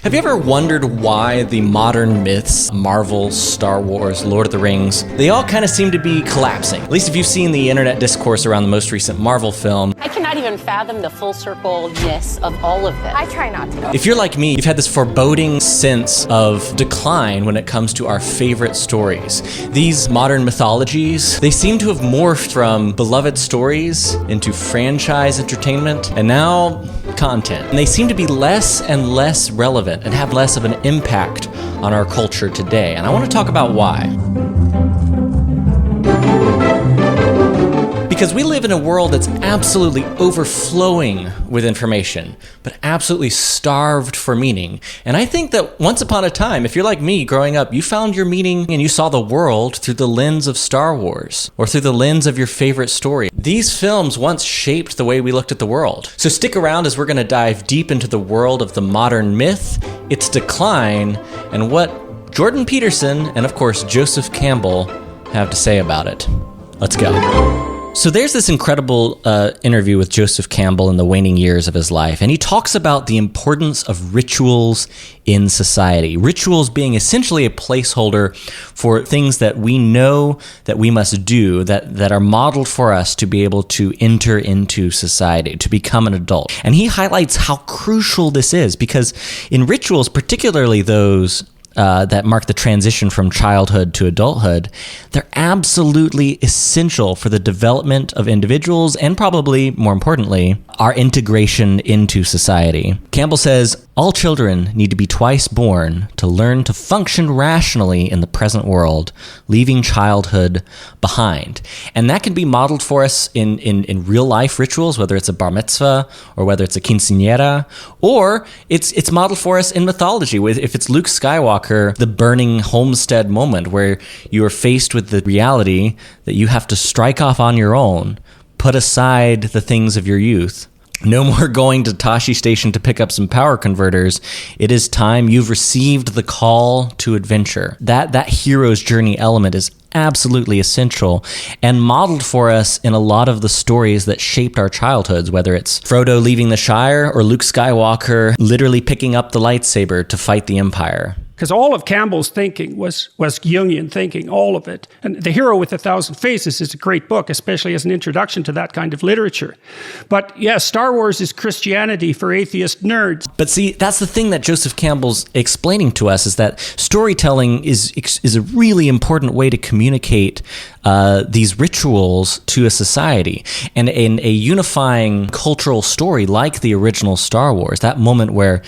Have you ever wondered why the modern myths, Marvel, Star Wars, Lord of the Rings, they all kind of seem to be collapsing? At least if you've seen the internet discourse around the most recent Marvel film. I cannot even fathom the full circle-ness of all of this. I try not to. If you're like me, you've had this foreboding sense of decline when it comes to our favorite stories. These modern mythologies, they seem to have morphed from beloved stories into franchise entertainment, and now content. And they seem to be less and less relevant and have less of an impact on our culture today. And I want to talk about why. Because we live in a world that's absolutely overflowing with information, but absolutely starved for meaning. And I think that once upon a time, if you're like me growing up, you found your meaning and you saw the world through the lens of Star Wars or through the lens of your favorite story. These films once shaped the way we looked at the world. So stick around as we're going to dive deep into the world of the modern myth, its decline, and what Jordan Peterson and of course Joseph Campbell have to say about it. Let's go. So there's this incredible interview with Joseph Campbell in the waning years of his life, and he talks about the importance of rituals in society. Rituals being essentially a placeholder for things that we know that we must do, that are modeled for us to be able to enter into society, to become an adult. And he highlights how crucial this is, because in rituals, particularly those that mark the transition from childhood to adulthood, they're absolutely essential for the development of individuals and probably, more importantly, our integration into society. Campbell says, all children need to be twice born to learn to function rationally in the present world, leaving childhood behind. And that can be modeled for us in real life rituals, whether it's a bar mitzvah or whether it's a quinceañera, or it's modeled for us in mythology. If it's Luke Skywalker, the burning homestead moment where you are faced with the reality that you have to strike off on your own, put aside the things of your youth. No more going to Tashi Station to pick up some power converters. It is time. You've received the call to adventure. That hero's journey element is absolutely essential and modeled for us in a lot of the stories that shaped our childhoods, whether it's Frodo leaving the Shire or Luke Skywalker literally picking up the lightsaber to fight the Empire. Because all of Campbell's thinking was Jungian thinking, all of it. And The Hero with a Thousand Faces is a great book, especially as an introduction to that kind of literature. But yes, Star Wars is Christianity for atheist nerds. But see, that's the thing that Joseph Campbell's explaining to us, is that storytelling is a really important way to communicate these rituals to a society. And in a unifying cultural story like the original Star Wars, that moment where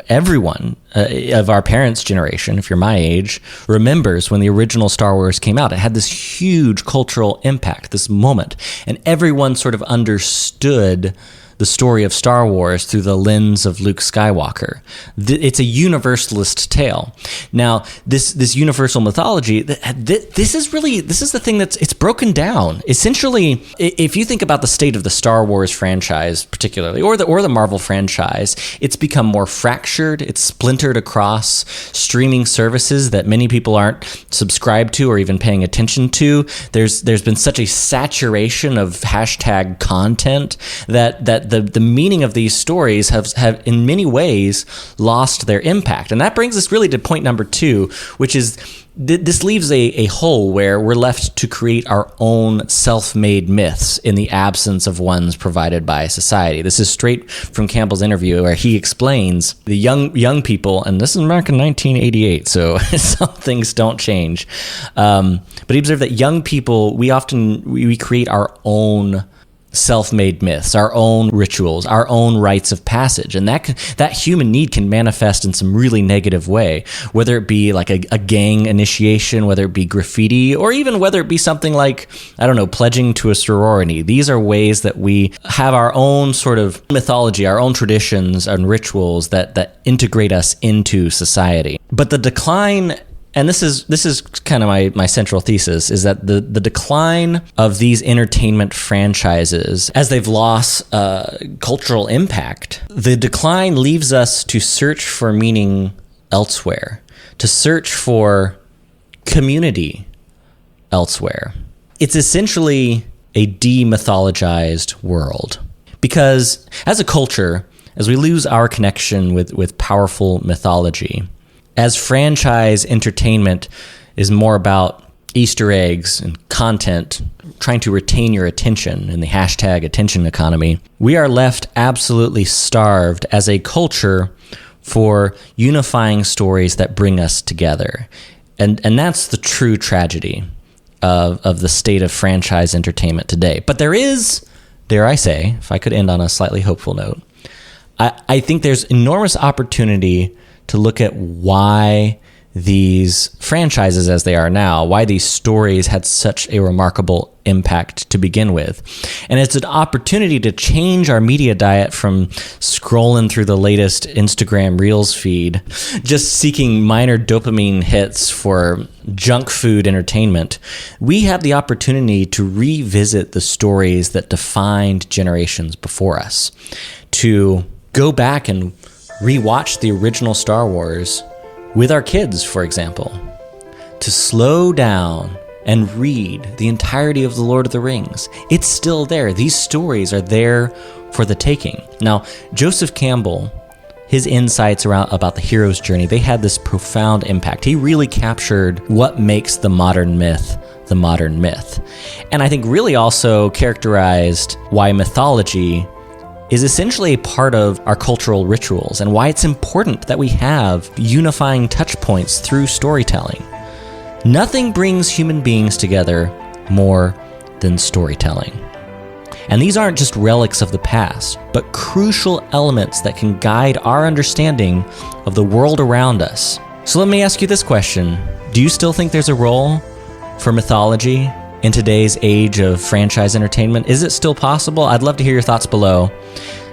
everyone of our parents' generation, if you're my age, remembers when the original Star Wars came out. It had this huge cultural impact, this moment, and everyone sort of understood the story of Star Wars through the lens of Luke Skywalker. It's a universalist tale. Now, this universal mythology, this is the thing it's broken down. Essentially, if you think about the state of the Star Wars franchise, particularly, or the Marvel franchise, it's become more fractured. It's splintered across streaming services that many people aren't subscribed to or even paying attention to. There's been such a saturation of hashtag content that the meaning of these stories have in many ways lost their impact. And that brings us really to point number 2, which is this leaves a hole where we're left to create our own self-made myths in the absence of ones provided by society. This is straight from Campbell's interview, where he explains the young people, and this is America in 1988, so some things don't change. But he observed that young people, we create our own self-made myths, our own rituals, our own rites of passage. And that human need can manifest in some really negative way, whether it be like a gang initiation, whether it be graffiti, or even whether it be something like, pledging to a sorority. These are ways that we have our own sort of mythology, our own traditions and rituals that integrate us into society. But the decline, and this is kind of my central thesis, is that the decline of these entertainment franchises, as they've lost cultural impact, the decline leaves us to search for meaning elsewhere, to search for community elsewhere. It's essentially a demythologized world. Because as a culture, as we lose our connection with powerful mythology. As franchise entertainment is more about Easter eggs and content, trying to retain your attention in the hashtag attention economy, we are left absolutely starved as a culture for unifying stories that bring us together. And that's the true tragedy of the state of franchise entertainment today. But there is, dare I say, if I could end on a slightly hopeful note, I think there's enormous opportunity to look at why these franchises as they are now, why these stories had such a remarkable impact to begin with. And it's an opportunity to change our media diet from scrolling through the latest Instagram Reels feed, just seeking minor dopamine hits for junk food entertainment. We have the opportunity to revisit the stories that defined generations before us, to go back and rewatch the original Star Wars with our kids, for example, to slow down and read the entirety of The Lord of the Rings. It's still there. These stories are there for the taking. Now, Joseph Campbell, his insights about the hero's journey, they had this profound impact. He really captured what makes the modern myth the modern myth. And I think really also characterized why mythology is essentially a part of our cultural rituals and why it's important that we have unifying touch points through storytelling. Nothing brings human beings together more than storytelling. And these aren't just relics of the past, but crucial elements that can guide our understanding of the world around us. So let me ask you this question. Do you still think there's a role for mythology in today's age of franchise entertainment? Is it still possible? I'd love to hear your thoughts below.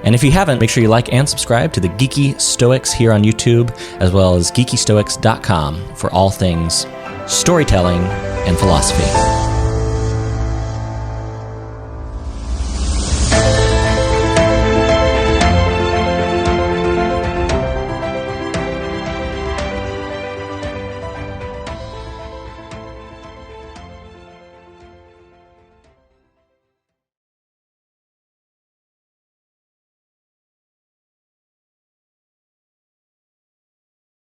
And if you haven't, make sure you like and subscribe to the Geeky Stoics here on YouTube, as well as geekystoics.com for all things storytelling and philosophy.